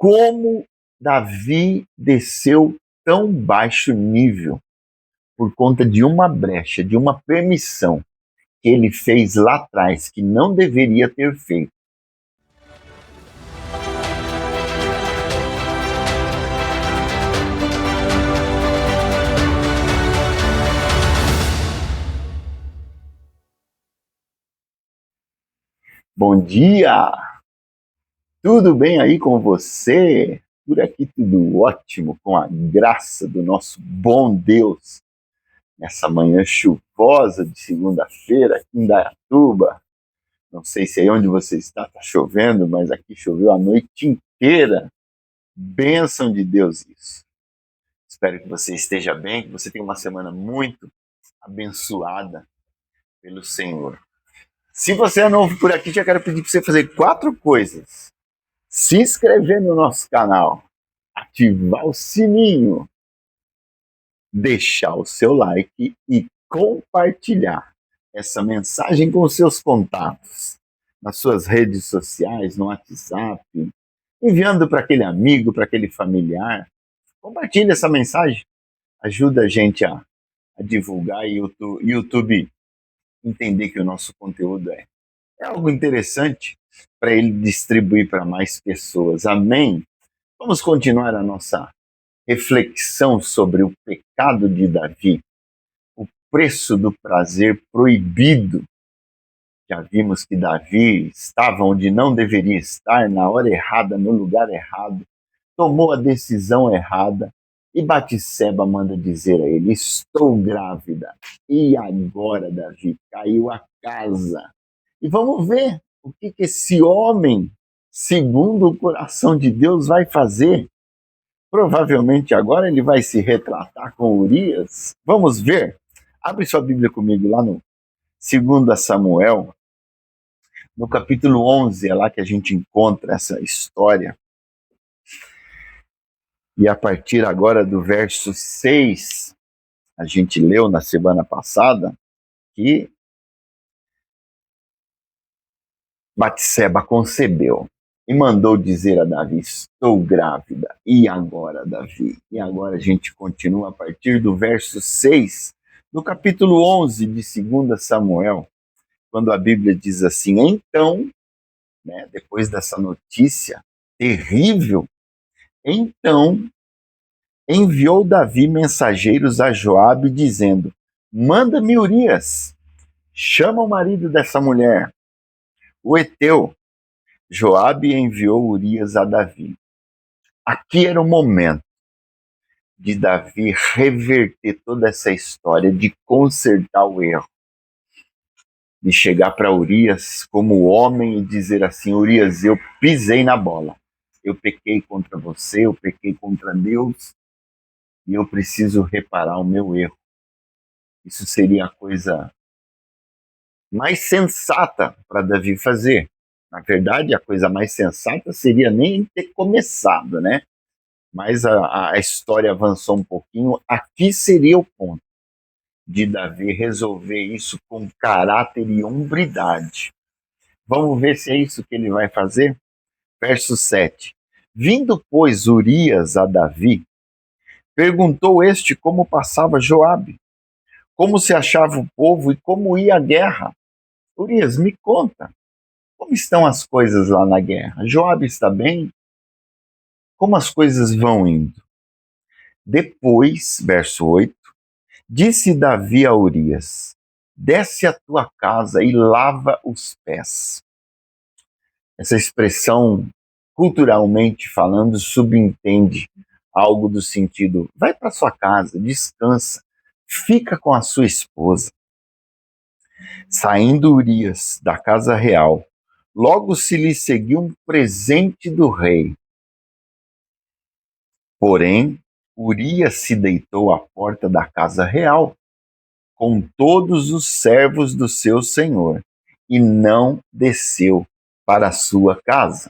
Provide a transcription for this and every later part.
como Davi desceu tão baixo nível por conta de uma brecha, de uma permissão que ele fez lá atrás, que não deveria ter feito. Bom dia! Tudo bem aí com você? Por aqui tudo ótimo, com a graça do nosso bom Deus. Nessa manhã chuvosa de segunda-feira aqui em Indaiatuba. Não sei se aí onde você está chovendo, mas aqui choveu a noite inteira. Bênção de Deus isso. Espero que você esteja bem, que você tenha uma semana muito abençoada pelo Senhor. Se você é novo por aqui, já quero pedir para você fazer 4 coisas. Se inscrever no nosso canal, ativar o sininho, deixar o seu like e compartilhar essa mensagem com seus contatos, nas suas redes sociais, no WhatsApp, enviando para aquele amigo, para aquele familiar. Compartilhe essa mensagem, ajuda a gente a divulgar e o YouTube entender que o nosso conteúdo é algo interessante para ele distribuir para mais pessoas. Amém? Vamos continuar a nossa reflexão sobre o pecado de Davi, o preço do prazer proibido. Já vimos que Davi estava onde não deveria estar, na hora errada, no lugar errado, tomou a decisão errada, e Batseba manda dizer a ele: estou grávida. E agora, Davi, caiu a casa. E vamos ver o que esse homem, segundo o coração de Deus, vai fazer. Provavelmente agora ele vai se retratar com Urias. Vamos ver. Abre sua Bíblia comigo lá no 2 Samuel, no capítulo 11, é lá que a gente encontra essa história. E a partir agora do verso 6, a gente leu na semana passada que Batseba concebeu e mandou dizer a Davi: estou grávida. E agora, Davi? E agora a gente continua a partir do verso 6, do capítulo 11 de 2 Samuel, quando a Bíblia diz assim: então, depois dessa notícia terrível, então enviou Davi mensageiros a Joabe dizendo: manda-me Urias, chama o marido dessa mulher, o Eteu. Joabe enviou Urias a Davi. Aqui era o momento de Davi reverter toda essa história, de consertar o erro, de chegar para Urias como homem e dizer assim: Urias, eu pisei na bola, eu pequei contra você, eu pequei contra Deus, e eu preciso reparar o meu erro. Isso seria a coisa mais sensata para Davi fazer. Na verdade, a coisa mais sensata seria nem ter começado, né? Mas a história avançou um pouquinho. Aqui seria o ponto de Davi resolver isso com caráter e hombridade. Vamos ver se é isso que ele vai fazer? Verso 7. Vindo, pois, Urias a Davi, perguntou este como passava Joabe, como se achava o povo e como ia a guerra. Urias, me conta, como estão as coisas lá na guerra? Joabe está bem? Como as coisas vão indo? Depois, verso 8, disse Davi a Urias: desce à tua casa e lava os pés. Essa expressão, culturalmente falando, subentende algo do sentido: vai para sua casa, descansa, fica com a sua esposa. Saindo Urias da casa real, logo se lhe seguiu um presente do rei. Porém, Urias se deitou à porta da casa real, com todos os servos do seu senhor, e não desceu para a sua casa.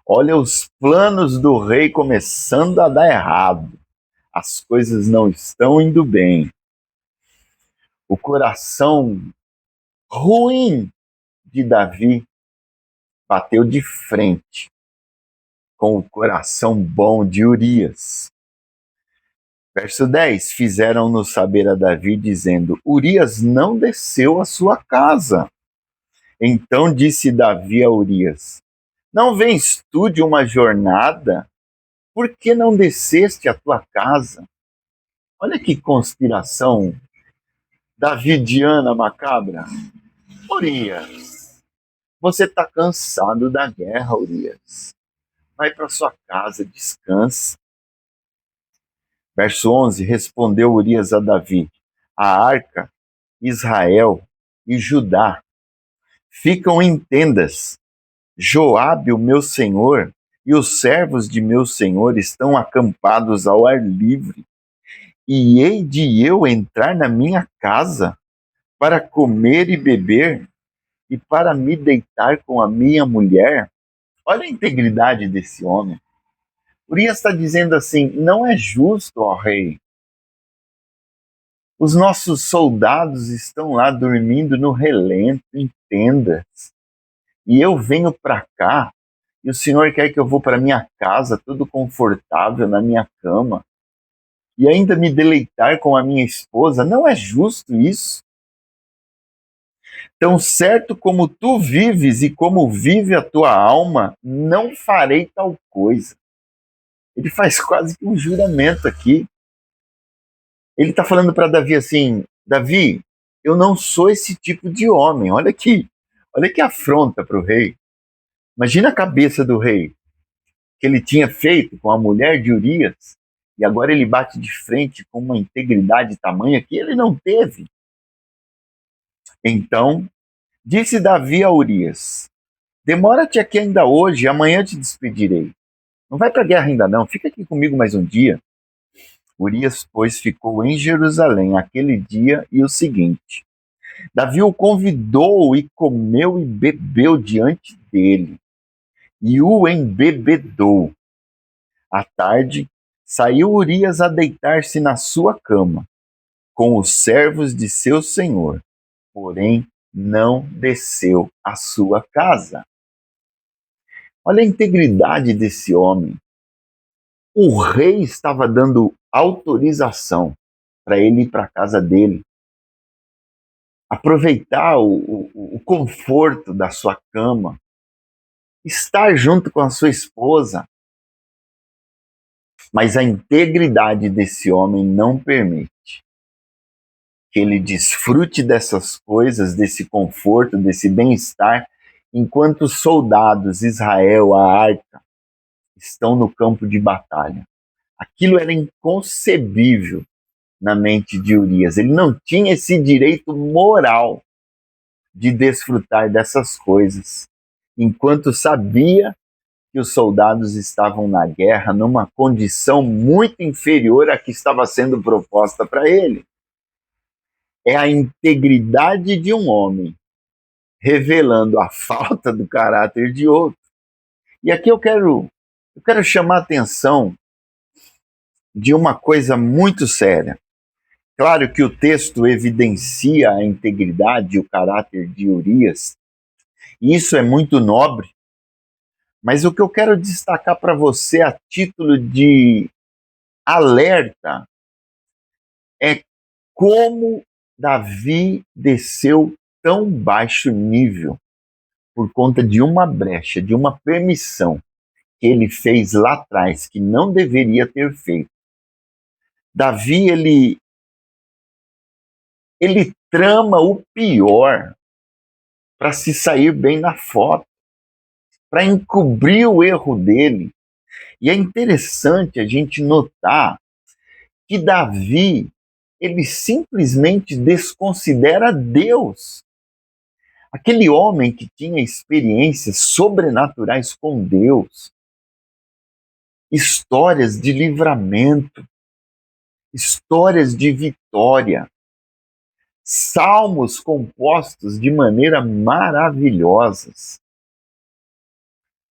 Olha os planos do rei começando a dar errado. As coisas não estão indo bem. O coração ruim de Davi bateu de frente com o coração bom de Urias. Verso 10, fizeram-no saber a Davi, dizendo, Urias não desceu à sua casa. Então disse Davi a Urias, não vens tu de uma jornada? Por que não desceste à tua casa? Olha que conspiração davidiana macabra. Urias, você está cansado da guerra, Urias. Vai para sua casa, descansa. Verso 11, respondeu Urias a Davi, a arca, Israel e Judá ficam em tendas. Joabe, o meu senhor, e os servos de meu senhor estão acampados ao ar livre. E hei de eu entrar na minha casa para comer e beber e para me deitar com a minha mulher? Olha a integridade desse homem. Urias está dizendo assim, não é justo, ó rei. Os nossos soldados estão lá dormindo no relento, em tendas. E eu venho para cá, e o senhor quer que eu vou para minha casa, tudo confortável, na minha cama, e ainda me deleitar com a minha esposa? Não é justo isso. Tão certo como tu vives e como vive a tua alma, não farei tal coisa. Ele faz quase que um juramento aqui. Ele está falando para Davi assim, Davi, eu não sou esse tipo de homem. Olha que afronta para o rei. Imagina a cabeça do rei, que ele tinha feito com a mulher de Urias, e agora ele bate de frente com uma integridade tamanha que ele não teve. Então, disse Davi a Urias, demora-te aqui ainda hoje, amanhã te despedirei. Não vai para a guerra ainda não, fica aqui comigo mais um dia. Urias, pois, ficou em Jerusalém aquele dia e o seguinte. Davi o convidou e comeu e bebeu diante dele, e o embebedou. À tarde, saiu Urias a deitar-se na sua cama, com os servos de seu senhor, porém não desceu à sua casa. Olha a integridade desse homem. O rei estava dando autorização para ele ir para a casa dele, aproveitar o conforto da sua cama, estar junto com a sua esposa. Mas a integridade desse homem não permite que ele desfrute dessas coisas, desse conforto, desse bem-estar, enquanto os soldados, Israel, a arca, estão no campo de batalha. Aquilo era inconcebível na mente de Urias. Ele não tinha esse direito moral de desfrutar dessas coisas, enquanto sabia que os soldados estavam na guerra numa condição muito inferior à que estava sendo proposta para ele. É a integridade de um homem revelando a falta do caráter de outro. E aqui eu quero chamar a atenção de uma coisa muito séria. Claro que o texto evidencia a integridade e o caráter de Urias, e isso é muito nobre, mas o que eu quero destacar para você a título de alerta é como Davi desceu tão baixo nível por conta de uma brecha, de uma permissão que ele fez lá atrás, que não deveria ter feito. Davi, ele trama o pior para se sair bem na foto, para encobrir o erro dele. E é interessante a gente notar que Davi, ele simplesmente desconsidera Deus. Aquele homem que tinha experiências sobrenaturais com Deus, histórias de livramento, histórias de vitória, salmos compostos de maneira maravilhosas.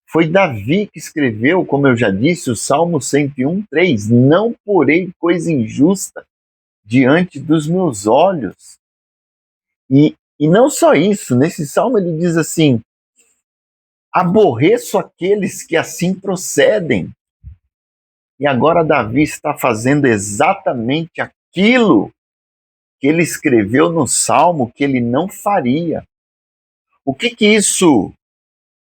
Foi Davi que escreveu, como eu já disse, o Salmo 101:3, não porei coisa injusta diante dos meus olhos. E não só isso, nesse salmo ele diz assim, Aborreço aqueles que assim procedem. E agora Davi está fazendo exatamente aquilo que ele escreveu no Salmo que ele não faria. O que isso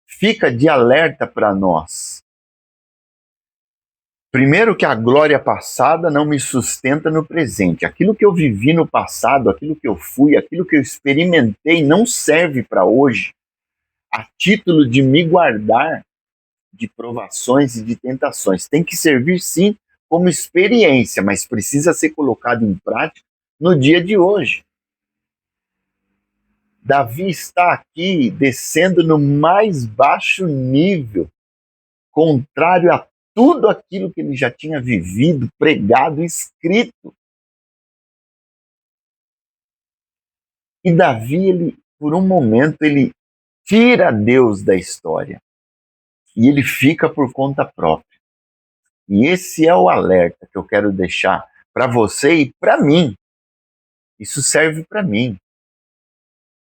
fica de alerta para nós? Primeiro, que a glória passada não me sustenta no presente. Aquilo que eu vivi no passado, aquilo que eu fui, aquilo que eu experimentei não serve para hoje a título de me guardar de provações e de tentações. Tem que servir, sim, como experiência, mas precisa ser colocado em prática no dia de hoje. Davi está aqui descendo no mais baixo nível, contrário a tudo aquilo que ele já tinha vivido, pregado, escrito. E Davi, ele, por um momento, ele tira Deus da história e ele fica por conta própria. E esse é o alerta que eu quero deixar para você e para mim. Isso serve para mim,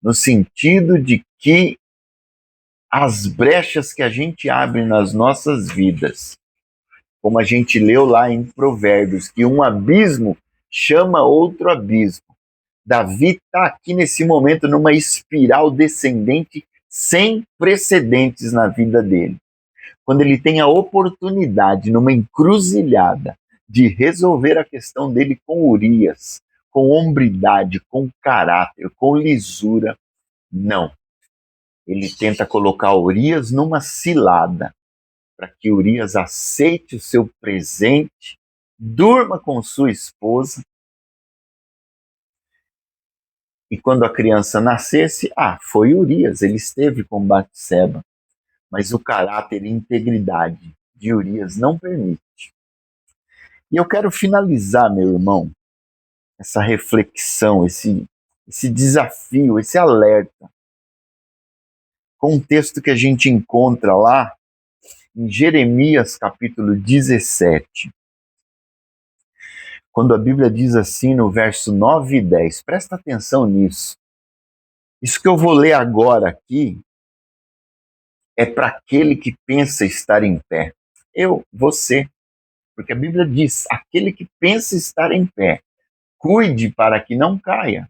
no sentido de que as brechas que a gente abre nas nossas vidas, como a gente leu lá em Provérbios, que um abismo chama outro abismo. Davi está aqui nesse momento numa espiral descendente sem precedentes na vida dele. Quando ele tem a oportunidade, numa encruzilhada, de resolver a questão dele com Urias, com hombridade, com caráter, com lisura, não. Ele tenta colocar Urias numa cilada, para que Urias aceite o seu presente, durma com sua esposa, e quando a criança nascesse, foi Urias, ele esteve com Batseba, mas o caráter e integridade de Urias não permite. E eu quero finalizar, meu irmão, essa reflexão, esse desafio, esse alerta, com um texto que a gente encontra lá em Jeremias capítulo 17, quando a Bíblia diz assim no verso 9 e 10, presta atenção nisso. Isso que eu vou ler agora aqui é para aquele que pensa estar em pé. Eu, você, porque a Bíblia diz, aquele que pensa estar em pé, cuide para que não caia.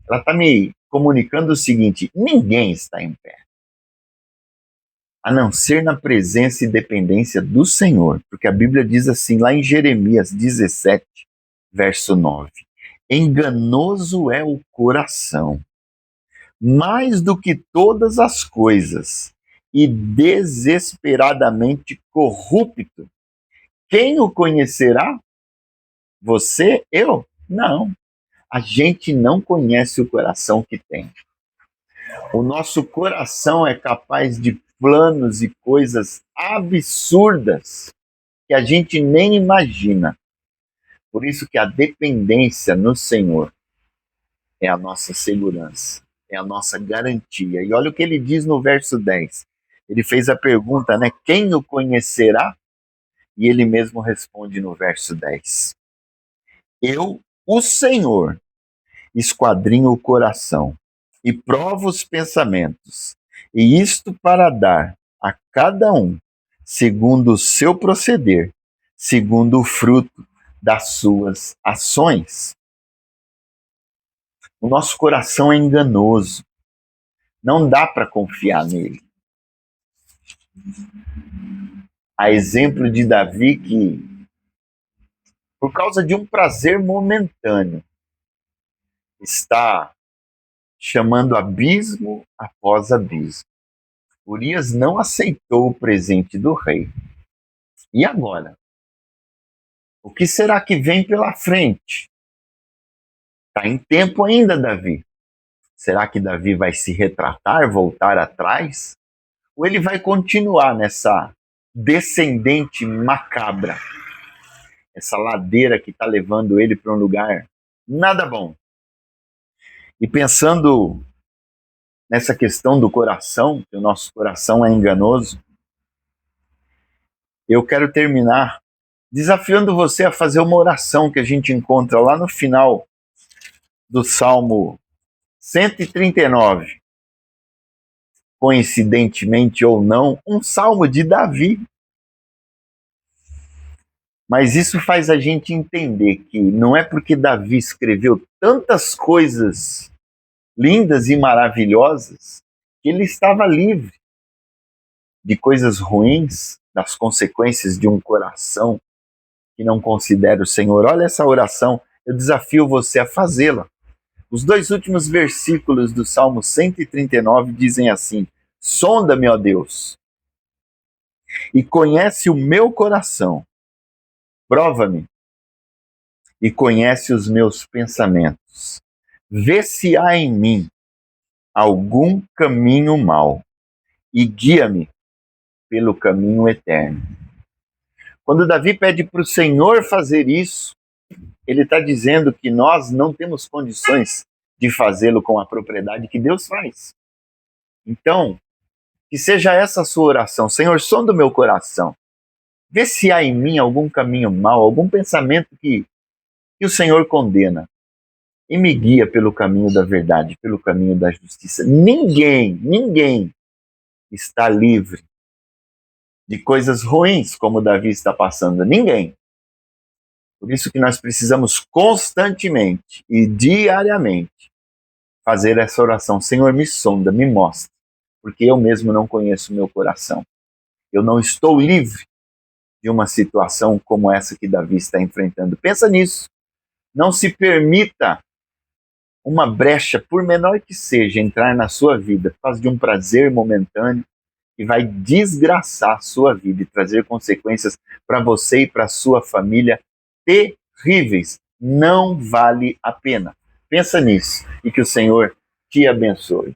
Ela está me comunicando o seguinte, ninguém está em pé, a não ser na presença e dependência do Senhor, porque a Bíblia diz assim, lá em Jeremias 17, verso 9, enganoso é o coração, mais do que todas as coisas, e desesperadamente corrupto. Quem o conhecerá? Você? Eu? Não. A gente não conhece o coração que tem. O nosso coração é capaz de planos e coisas absurdas que a gente nem imagina. Por isso que a dependência no Senhor é a nossa segurança, é a nossa garantia. E olha o que ele diz no verso 10. Ele fez a pergunta, né? Quem o conhecerá? E ele mesmo responde no verso 10. Eu, o Senhor, esquadrinho o coração e provo os pensamentos, e isto para dar a cada um, segundo o seu proceder, segundo o fruto das suas ações. O nosso coração é enganoso, não dá para confiar nele. A exemplo de Davi que, por causa de um prazer momentâneo, está chamando abismo após abismo. Urias não aceitou o presente do rei. E agora? O que será que vem pela frente? Está em tempo ainda, Davi. Será que Davi vai se retratar, voltar atrás? Ou ele vai continuar nessa descendente macabra? Essa ladeira que está levando ele para um lugar nada bom. E pensando nessa questão do coração, que o nosso coração é enganoso, eu quero terminar desafiando você a fazer uma oração que a gente encontra lá no final do Salmo 139, coincidentemente ou não, um salmo de Davi. Mas isso faz a gente entender que não é porque Davi escreveu tantas coisas lindas e maravilhosas que ele estava livre de coisas ruins, das consequências de um coração que não considera o Senhor. Olha essa oração, eu desafio você a fazê-la. Os 2 últimos versículos do Salmo 139 dizem assim: sonda-me, ó Deus, e conhece o meu coração. Prova-me e conhece os meus pensamentos. Vê se há em mim algum caminho mau e guia-me pelo caminho eterno. Quando Davi pede para o Senhor fazer isso, ele está dizendo que nós não temos condições de fazê-lo com a propriedade que Deus faz. Então, que seja essa a sua oração: Senhor, sonda o meu coração. Vê se há em mim algum caminho mau, algum pensamento que o Senhor condena. E me guia pelo caminho da verdade, pelo caminho da justiça. Ninguém está livre de coisas ruins como Davi está passando. Ninguém. Por isso que nós precisamos constantemente e diariamente fazer essa oração: Senhor, me sonda, me mostra, porque eu mesmo não conheço o meu coração. Eu não estou livre de uma situação como essa que Davi está enfrentando. Pensa nisso. Não se permita uma brecha, por menor que seja, entrar na sua vida por causa de um prazer momentâneo que vai desgraçar a sua vida e trazer consequências para você e para a sua família terríveis. Não vale a pena. Pensa nisso e que o Senhor te abençoe.